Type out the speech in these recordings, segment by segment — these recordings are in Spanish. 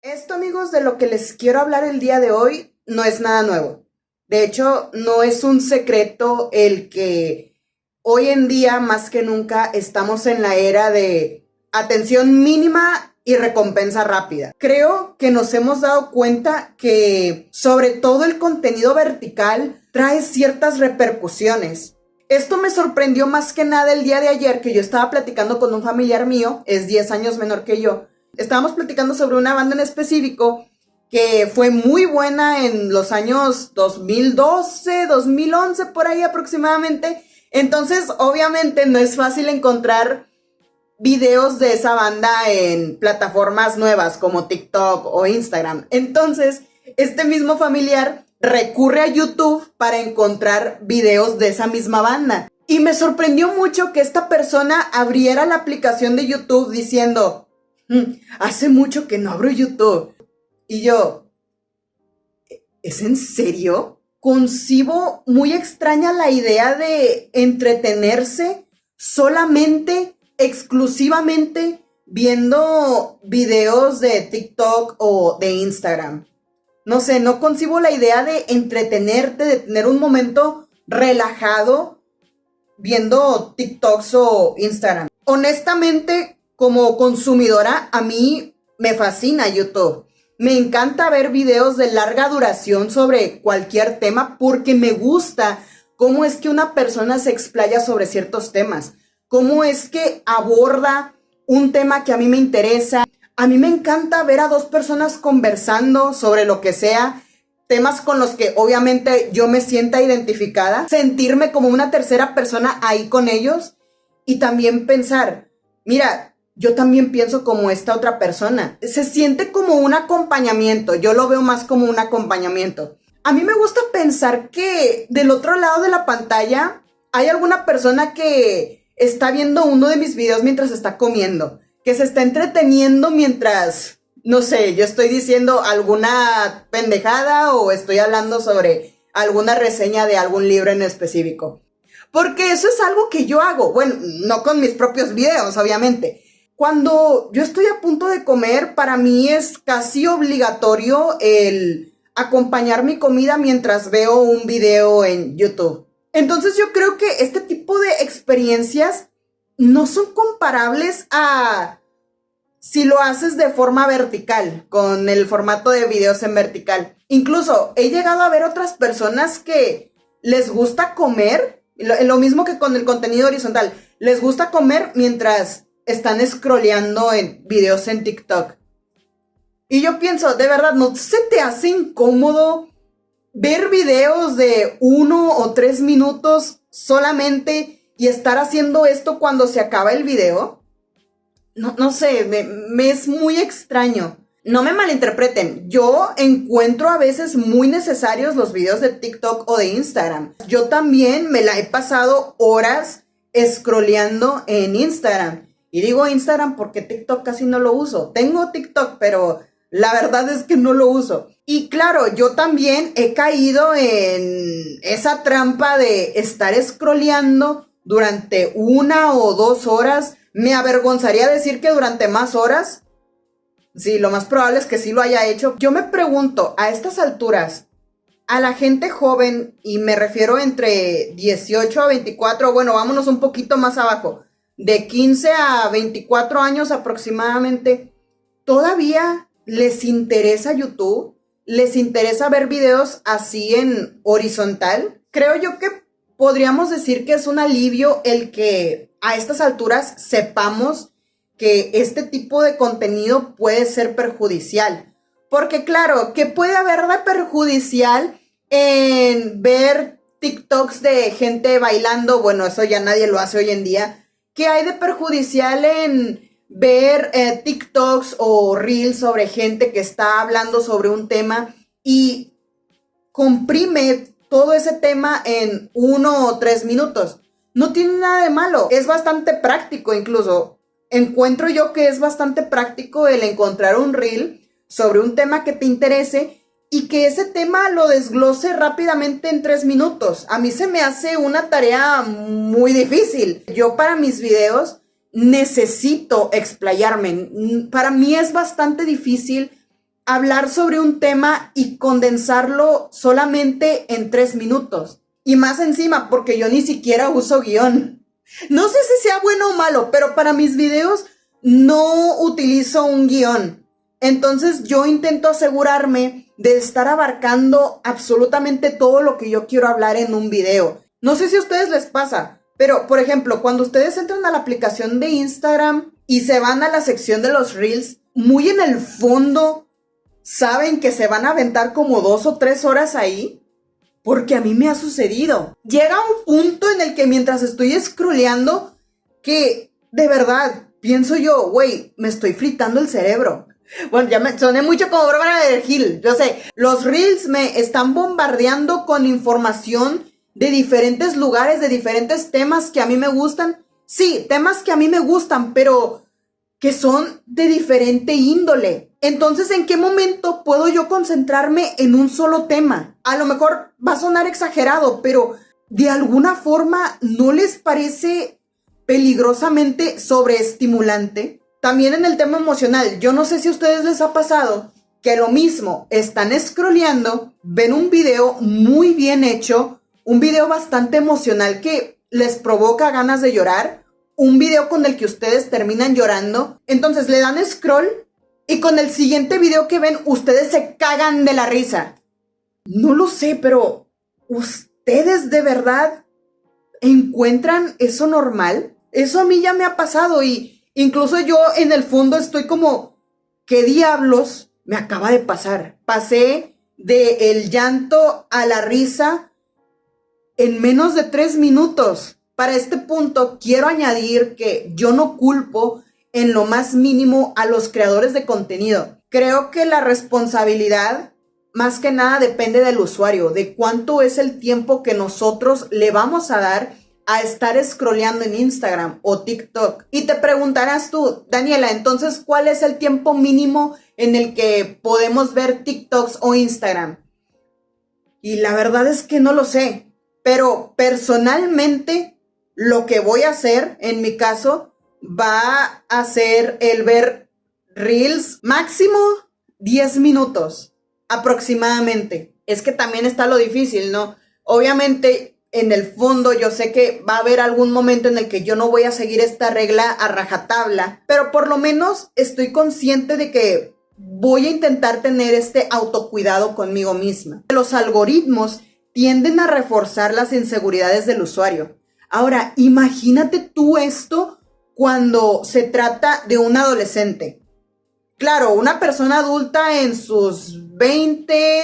Esto, amigos, de lo que les quiero hablar el día de hoy no es nada nuevo. De hecho, no es un secreto el que hoy en día, más que nunca, estamos en la era de atención mínima y recompensa rápida. Creo que nos hemos dado cuenta que, sobre todo el contenido vertical, trae ciertas repercusiones. Esto me sorprendió más que nada el día de ayer, que yo estaba platicando con un familiar mío, es 10 años menor que yo. Estábamos platicando sobre una banda en específico que fue muy buena en los años 2012, 2011, por ahí aproximadamente. Entonces, obviamente no es fácil encontrar videos de esa banda en plataformas nuevas como TikTok o Instagram. Entonces, este mismo familiar recurre a YouTube para encontrar videos de esa misma banda. Y me sorprendió mucho que esta persona abriera la aplicación de YouTube diciendo: hace mucho que no abro YouTube. Y yo, ¿es en serio? Concibo muy extraña la idea de entretenerse solamente, exclusivamente, viendo videos de TikTok o de Instagram. No sé, no concibo la idea de entretenerte, de tener un momento relajado viendo TikToks o Instagram. Honestamente, como consumidora, a mí me fascina YouTube. Me encanta ver videos de larga duración sobre cualquier tema porque me gusta cómo es que una persona se explaya sobre ciertos temas, cómo es que aborda un tema que a mí me interesa. A mí me encanta ver a dos personas conversando sobre lo que sea, temas con los que obviamente yo me sienta identificada, sentirme como una tercera persona ahí con ellos y también pensar, mira, yo también pienso como esta otra persona. Se siente como un acompañamiento, yo lo veo más como un acompañamiento. A mí me gusta pensar que del otro lado de la pantalla hay alguna persona que está viendo uno de mis videos mientras está comiendo, que se está entreteniendo mientras, no sé, yo estoy diciendo alguna pendejada o estoy hablando sobre alguna reseña de algún libro en específico. Porque eso es algo que yo hago. Bueno, no con mis propios videos, obviamente. Cuando yo estoy a punto de comer, para mí es casi obligatorio el acompañar mi comida mientras veo un video en YouTube. Entonces yo creo que este tipo de experiencias no son comparables a si lo haces de forma vertical, con el formato de videos en vertical. Incluso he llegado a ver otras personas que les gusta comer, lo mismo que con el contenido horizontal, les gusta comer mientras están scrolleando en videos en TikTok. Y yo pienso, de verdad, ¿no se te hace incómodo ver videos de 1 o 3 minutos solamente y estar haciendo esto cuando se acaba el video? No sé, me es muy extraño. No me malinterpreten, yo encuentro a veces muy necesarios los videos de TikTok o de Instagram. Yo también me la he pasado horas scrolleando en Instagram. Y digo Instagram porque TikTok casi no lo uso. Tengo TikTok, pero la verdad es que no lo uso. Y claro, yo también he caído en esa trampa de estar scrolleando durante 1 o 2 horas. Me avergonzaría decir que durante más horas. Sí, lo más probable es que sí lo haya hecho. Yo me pregunto, a estas alturas, a la gente joven, y me refiero entre 18 a 24, bueno, vámonos un poquito más abajo, de 15 a 24 años aproximadamente, ¿todavía les interesa YouTube? ¿Les interesa ver videos así en horizontal? Creo yo que podríamos decir que es un alivio el que a estas alturas sepamos que este tipo de contenido puede ser perjudicial. Porque claro, ¿qué puede haber de perjudicial en ver TikToks de gente bailando? Bueno, eso ya nadie lo hace hoy en día. ¿Qué hay de perjudicial en ver TikToks o Reels sobre gente que está hablando sobre un tema y comprime todo ese tema en 1 o 3 minutos? No tiene nada de malo, es bastante práctico incluso. Encuentro yo que es bastante práctico el encontrar un reel sobre un tema que te interese y que ese tema lo desglose rápidamente en 3 minutos. A mí se me hace una tarea muy difícil. Yo para mis videos necesito explayarme. Para mí es bastante difícil hablar sobre un tema y condensarlo solamente en 3 minutos. Y más encima, porque yo ni siquiera uso guión. No sé si sea bueno o malo, pero para mis videos no utilizo un guión. Entonces yo intento asegurarme de estar abarcando absolutamente todo lo que yo quiero hablar en un video. No sé si a ustedes les pasa, pero por ejemplo, cuando ustedes entran a la aplicación de Instagram y se van a la sección de los Reels, muy en el fondo saben que se van a aventar como 2 o 3 horas ahí. Porque a mí me ha sucedido. Llega un punto en el que mientras estoy scrolleando, que de verdad pienso yo, güey, me estoy fritando el cerebro. Bueno, ya me soné mucho como Bárbara de Gil. Yo sé, los Reels me están bombardeando con información de diferentes lugares, de diferentes temas que a mí me gustan. Sí, temas que a mí me gustan, pero que son de diferente índole. Entonces, ¿en qué momento puedo yo concentrarme en un solo tema? A lo mejor va a sonar exagerado, pero de alguna forma ¿no les parece peligrosamente sobreestimulante? También en el tema emocional, yo no sé si a ustedes les ha pasado que lo mismo, están scrolleando, ven un video muy bien hecho, un video bastante emocional que les provoca ganas de llorar, un video con el que ustedes terminan llorando, entonces le dan scroll y con el siguiente video que ven ustedes se cagan de la risa. No lo sé, pero ¿ustedes de verdad encuentran eso normal? Eso a mí ya me ha pasado y incluso yo en el fondo estoy como, ¿qué diablos me acaba de pasar? Pasé del llanto a la risa en menos de 3 minutos. Para este punto quiero añadir que yo no culpo en lo más mínimo a los creadores de contenido. Creo que la responsabilidad más que nada depende del usuario, de cuánto es el tiempo que nosotros le vamos a dar a estar scrolleando en Instagram o TikTok. Y te preguntarás tú, Daniela, entonces, ¿cuál es el tiempo mínimo en el que podemos ver TikToks o Instagram? Y la verdad es que no lo sé, pero personalmente lo que voy a hacer, en mi caso, va a ser el ver Reels máximo 10 minutos aproximadamente. Es que también está lo difícil, ¿no? Obviamente, en el fondo yo sé que va a haber algún momento en el que yo no voy a seguir esta regla a rajatabla, pero por lo menos estoy consciente de que voy a intentar tener este autocuidado conmigo misma. Los algoritmos tienden a reforzar las inseguridades del usuario. Ahora, imagínate tú esto cuando se trata de un adolescente. Claro, una persona adulta en sus 20,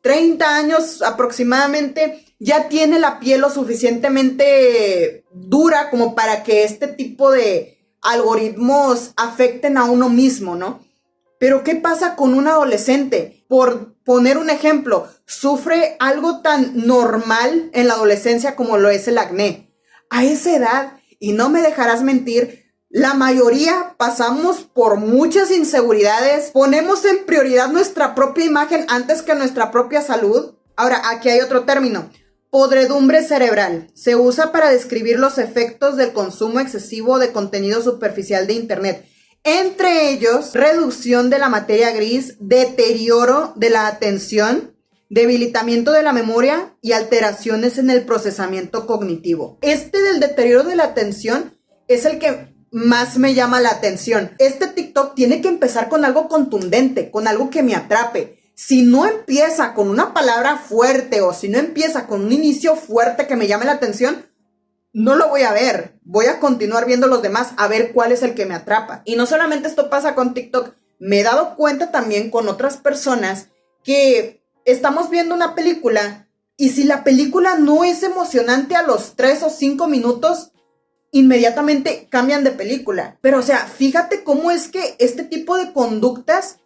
30 años aproximadamente ya tiene la piel lo suficientemente dura como para que este tipo de algoritmos afecten a uno mismo, ¿no? Pero ¿qué pasa con un adolescente? Por poner un ejemplo, sufre algo tan normal en la adolescencia como lo es el acné. A esa edad, y no me dejarás mentir, la mayoría pasamos por muchas inseguridades, ponemos en prioridad nuestra propia imagen antes que nuestra propia salud. Ahora, aquí hay otro término, podredumbre cerebral. Se usa para describir los efectos del consumo excesivo de contenido superficial de Internet. Entre ellos, reducción de la materia gris, deterioro de la atención, debilitamiento de la memoria y alteraciones en el procesamiento cognitivo. Este del deterioro de la atención es el que más me llama la atención. Este TikTok tiene que empezar con algo contundente, con algo que me atrape. Si no empieza con una palabra fuerte o si no empieza con un inicio fuerte que me llame la atención, no lo voy a ver. Voy a continuar viendo los demás a ver cuál es el que me atrapa. Y no solamente esto pasa con TikTok, me he dado cuenta también con otras personas que estamos viendo una película y si la película no es emocionante a los 3 o 5 minutos, inmediatamente cambian de película. Pero o sea, fíjate cómo es que este tipo de conductas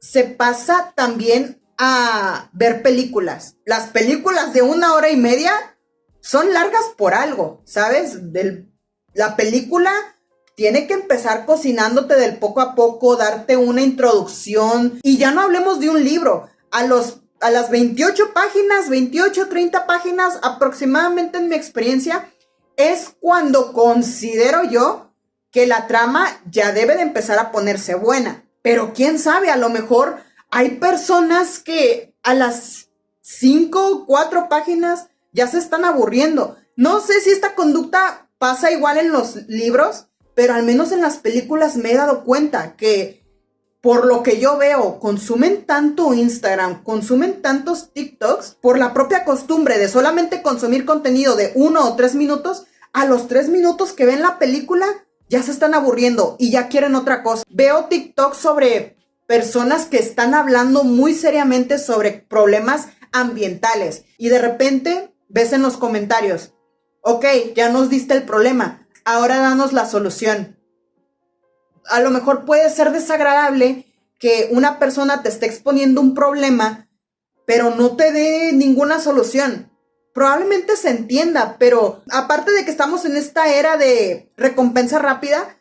se pasa también a ver películas. Las películas de 1 hora y media son largas por algo, ¿sabes? La película tiene que empezar cocinándote del poco a poco, darte una introducción. Y ya no hablemos de un libro. A las 28 páginas, 28, 30 páginas aproximadamente en mi experiencia, es cuando considero yo que la trama ya debe de empezar a ponerse buena. Pero quién sabe, a lo mejor hay personas que a las 5 o 4 páginas ya se están aburriendo. No sé si esta conducta pasa igual en los libros, pero al menos en las películas me he dado cuenta que por lo que yo veo, consumen tanto Instagram, consumen tantos TikToks por la propia costumbre de solamente consumir contenido de 1 o 3 minutos. A los 3 minutos que ven la película ya se están aburriendo y ya quieren otra cosa. Veo TikToks sobre personas que están hablando muy seriamente sobre problemas ambientales y de repente ves en los comentarios, ok, ya nos diste el problema, ahora danos la solución. A lo mejor puede ser desagradable que una persona te esté exponiendo un problema, pero no te dé ninguna solución. Probablemente se entienda, pero aparte de que estamos en esta era de recompensa rápida,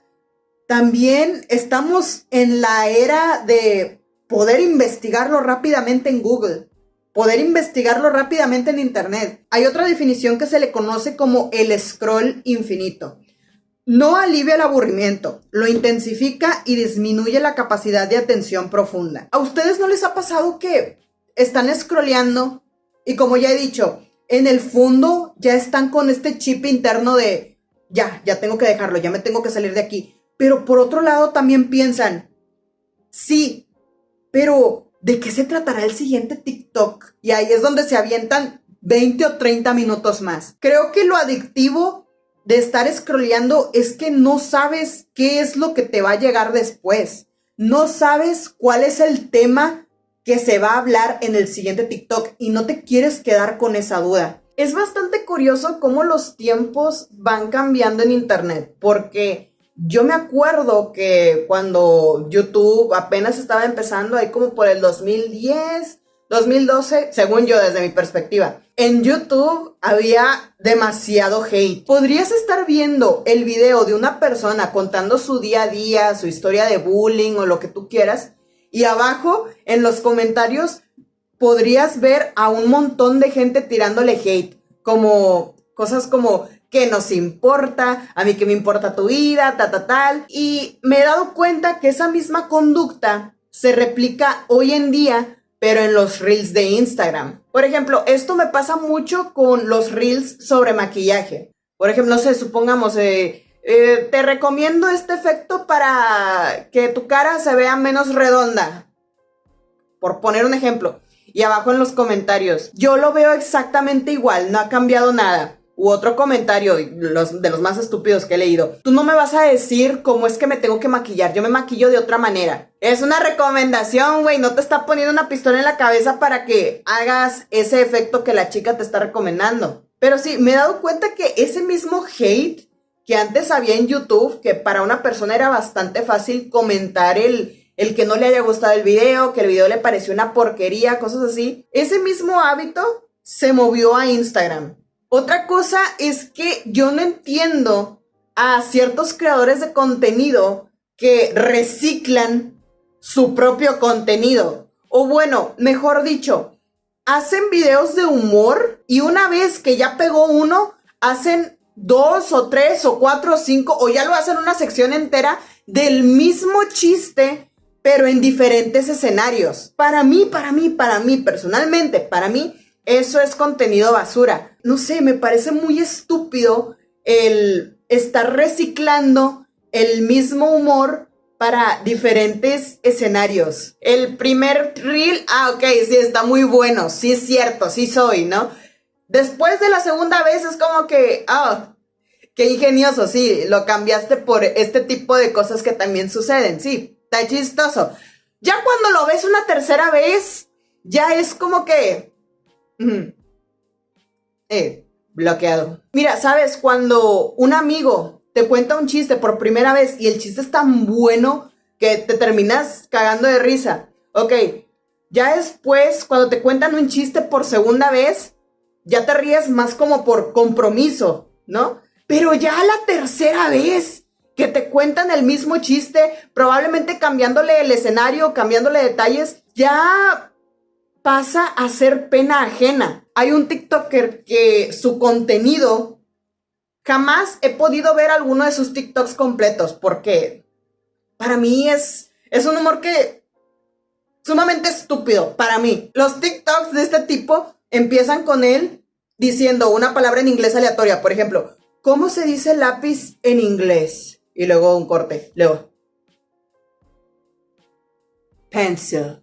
también estamos en la era de poder investigarlo rápidamente en Google, poder investigarlo rápidamente en Internet. Hay otra definición que se le conoce como el scroll infinito. No alivia el aburrimiento, lo intensifica y disminuye la capacidad de atención profunda. ¿A ustedes no les ha pasado que están scrolleando y, como ya he dicho, en el fondo ya están con este chip interno de ya tengo que dejarlo, ya me tengo que salir de aquí? Pero por otro lado también piensan, sí, pero ¿de qué se tratará el siguiente TikTok? Y ahí es donde se avientan 20 o 30 minutos más. Creo que lo adictivo de estar scrolleando es que no sabes qué es lo que te va a llegar después. No sabes cuál es el tema que se va a hablar en el siguiente TikTok y no te quieres quedar con esa duda. Es bastante curioso cómo los tiempos van cambiando en Internet, porque yo me acuerdo que cuando YouTube apenas estaba empezando, ahí como por el 2010, 2012, según yo desde mi perspectiva, en YouTube había demasiado hate. Podrías estar viendo el video de una persona contando su día a día, su historia de bullying o lo que tú quieras, y abajo en los comentarios podrías ver a un montón de gente tirándole hate, como cosas como ¿qué nos importa? A mí qué me importa tu vida, tal. Y me he dado cuenta que esa misma conducta se replica hoy en día, pero en los reels de Instagram. Por ejemplo, esto me pasa mucho con los reels sobre maquillaje. Por ejemplo, no sé, supongamos, te recomiendo este efecto para que tu cara se vea menos redonda, por poner un ejemplo. Y abajo en los comentarios, yo lo veo exactamente igual, no ha cambiado nada. U otro comentario, de los más estúpidos que he leído. Tú no me vas a decir cómo es que me tengo que maquillar. Yo me maquillo de otra manera. Es una recomendación, güey. No te está poniendo una pistola en la cabeza para que hagas ese efecto que la chica te está recomendando. Pero sí, me he dado cuenta que ese mismo hate que antes había en YouTube, que para una persona era bastante fácil comentar el que no le haya gustado el video, que el video le pareció una porquería, cosas así. Ese mismo hábito se movió a Instagram. Otra cosa es que yo no entiendo a ciertos creadores de contenido que reciclan su propio contenido. O bueno, mejor dicho, hacen videos de humor y una vez que ya pegó uno, hacen 2 o 3 o 4 o 5 o ya lo hacen una sección entera del mismo chiste, pero en diferentes escenarios. Para mí, personalmente, para mí, eso es contenido basura. No sé, me parece muy estúpido el estar reciclando el mismo humor para diferentes escenarios. El primer reel, ok, sí, está muy bueno, sí es cierto, sí soy, ¿no? Después de la segunda vez es como que, qué ingenioso, sí, lo cambiaste por este tipo de cosas que también suceden, sí, está chistoso. Ya cuando lo ves una tercera vez, ya es como que... bloqueado. Mira, ¿sabes? Cuando un amigo te cuenta un chiste por primera vez y el chiste es tan bueno que te terminas cagando de risa. Ok, ya después, cuando te cuentan un chiste por segunda vez, ya te ríes más como por compromiso, ¿no? Pero ya la tercera vez que te cuentan el mismo chiste, probablemente cambiándole el escenario, cambiándole detalles, ya pasa a ser pena ajena. Hay un TikToker que su contenido, jamás he podido ver alguno de sus TikToks completos, porque para mí es un humor que sumamente estúpido para mí. Los TikToks de este tipo empiezan con él diciendo una palabra en inglés aleatoria. Por ejemplo, ¿cómo se dice lápiz en inglés? Y luego un corte. Luego, pencil.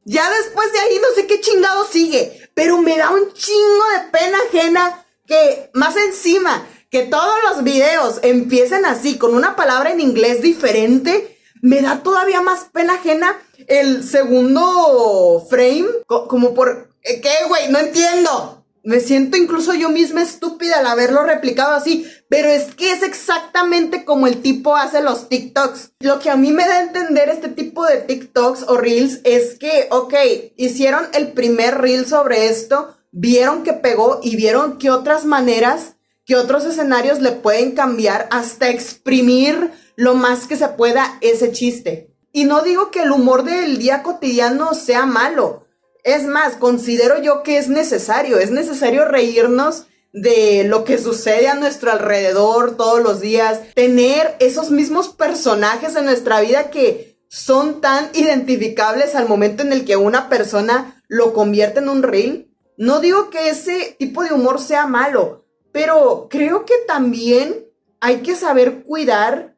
Ya después de ahí no sé qué chingado sigue, pero me da un chingo de pena ajena que más encima que todos los videos empiecen así con una palabra en inglés diferente, me da todavía más pena ajena el segundo frame, como por... ¿Qué, güey? No entiendo. Me siento incluso yo misma estúpida al haberlo replicado así, pero es que es exactamente como el tipo hace los TikToks. Lo que a mí me da a entender este tipo de TikToks o Reels es que, ok, hicieron el primer Reel sobre esto, vieron que pegó y vieron que otras maneras, que otros escenarios le pueden cambiar hasta exprimir lo más que se pueda ese chiste. Y no digo que el humor del día cotidiano sea malo. Es más, considero yo que es necesario reírnos de lo que sucede a nuestro alrededor todos los días, tener esos mismos personajes en nuestra vida que son tan identificables al momento en el que una persona lo convierte en un reel. No digo que ese tipo de humor sea malo, pero creo que también hay que saber cuidar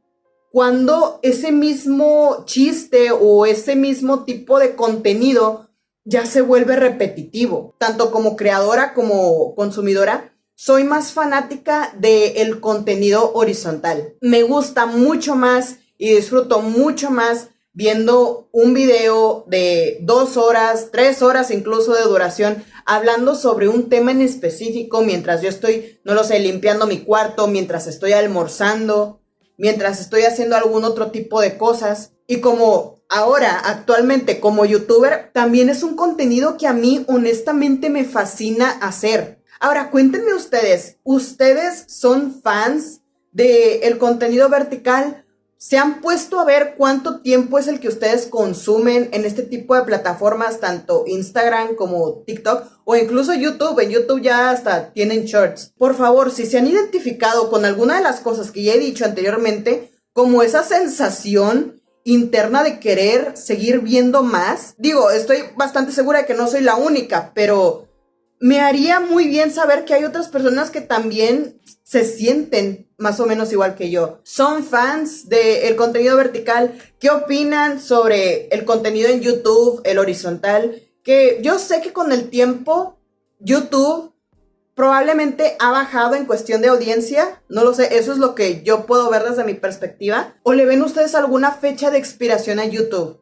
cuando ese mismo chiste o ese mismo tipo de contenido ya se vuelve repetitivo. Tanto como creadora como consumidora, soy más fanática del contenido horizontal. Me gusta mucho más y disfruto mucho más viendo un video de 2 horas, 3 horas incluso de duración, hablando sobre un tema en específico mientras yo estoy, no lo sé, limpiando mi cuarto, mientras estoy almorzando, mientras estoy haciendo algún otro tipo de cosas. Y como ahora, actualmente, como youtuber, también es un contenido que a mí honestamente me fascina hacer. Ahora, cuéntenme ¿ustedes son fans del contenido vertical? ¿Se han puesto a ver cuánto tiempo es el que ustedes consumen en este tipo de plataformas, tanto Instagram como TikTok o incluso YouTube? En YouTube ya hasta tienen shorts. Por favor, si se han identificado con alguna de las cosas que ya he dicho anteriormente, como esa sensación interna de querer seguir viendo más. Digo, estoy bastante segura de que no soy la única, pero me haría muy bien saber que hay otras personas que también se sienten más o menos igual que yo. Son fans del contenido vertical. ¿Qué opinan sobre el contenido en YouTube, el horizontal? Que yo sé que con el tiempo YouTube probablemente ha bajado en cuestión de audiencia, no lo sé, eso es lo que yo puedo ver desde mi perspectiva. ¿O le ven ustedes alguna fecha de expiración a YouTube?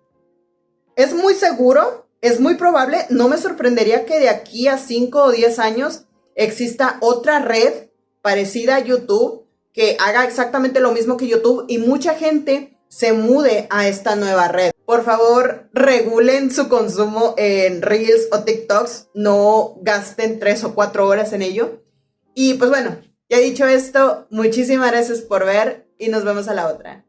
Es muy seguro, es muy probable, no me sorprendería que de aquí a 5 o 10 años exista otra red parecida a YouTube que haga exactamente lo mismo que YouTube y mucha gente se mude a esta nueva red. Por favor, regulen su consumo en Reels o TikToks, no gasten 3 o 4 horas en ello. Y pues bueno, ya dicho esto, muchísimas gracias por ver y nos vemos a la otra.